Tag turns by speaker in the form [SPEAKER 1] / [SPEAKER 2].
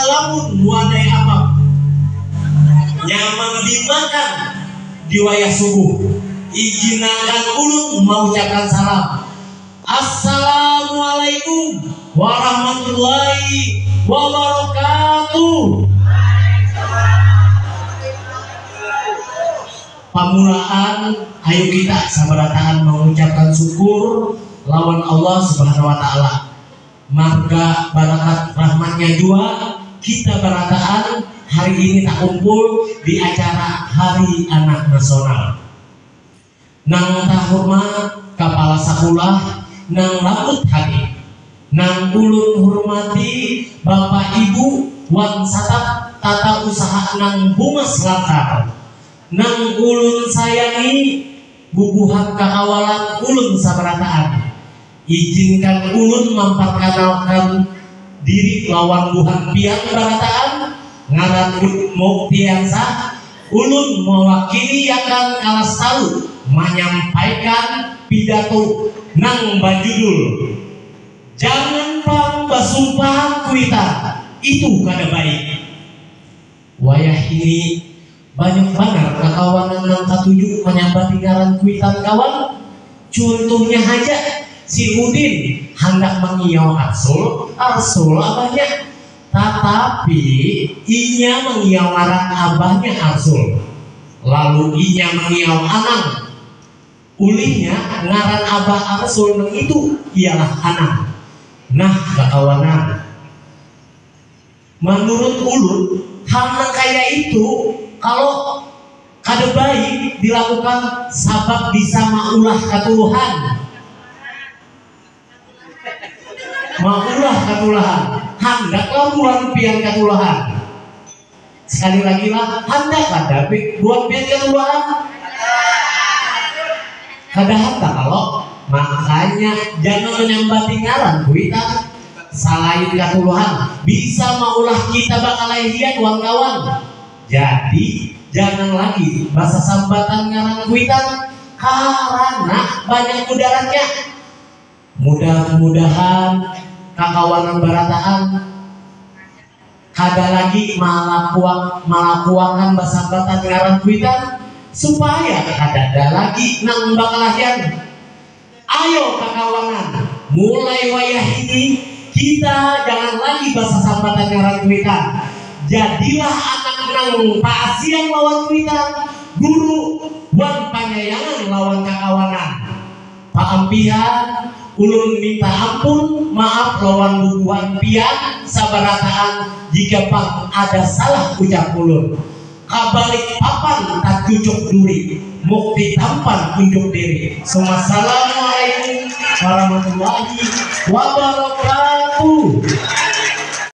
[SPEAKER 1] lamun wadai apa nyaman dimakan di wayah subuh izinakan ulun mengucapkan salam. Assalamualaikum warahmatullahi wabarakatuh. Pamulaan ayo kita sabarataan mengucapkan syukur lawan Allah Subhanahu wa taala. Marga barakat rahmatnya juga kita barataan hari ini tak kumpul di acara Hari Anak Nasional. Nang tahormat kepala sekolah, nang lakut hati, nang ulun hormati Bapak Ibu wan satap tata usaha nang Bumas Latar, nang ulun sayangi bubuhan kakawalan ulun sabarataan. Izinkan ulun memperkenalkan diri lawan buhan pian barataan ngaran Muktiansah. Ulun mewakili akan kalas talu menyampaikan pidato nang bajudul jangan pang basumpahan kuita itu kada baik. Wayah ini banyak banget kekawanan nang katuju menyambat tinggalan kuitan kawan. Contohnya aja si Udin hendak mengiau Arsul abahnya, tetapi inya mengiau ngaran abahnya Arsul, lalu inya mengiau Anang, ulihnya ngaran abah Arsul itu ialah Anang. Nah kekawanan, menurut ulun hal kayak itu kalau kada baik dilakukan sabab bisa maulah katuluhan. Maulah katulahan, hendaklah buat pian katulahan. Sekali lagi lah, hendak buat pian katulahan. Kada kalau makanya jangan menyambat tinggalan kuita selain katulahan bisa maulah kita bakal lahian kawan. Jadi jangan lagi bahasa sambatan ngaran kuitan karena banyak mudaratnya. Mudah-mudahan kakawanan barataan kada lagi malakuangan basambatan ngaran kuitan supaya kada ada lagi nang bakalahian. Ayo kakawanan, mulai wayah ini kita jangan lagi basa sambatan ngaran kuitan. Jadilah anak nang paasian lawan kuitan, guru wan panyayangan lawan kakawanan. Paampihan ulun minta ampun maaf lawan bubuhan pian sabarataan jika pang ada salah ucap ulun. Kabalik papan tak cucuk duri, mukti tampan unjuk diri. Assalamualaikum warahmatullahi wabarakatuh.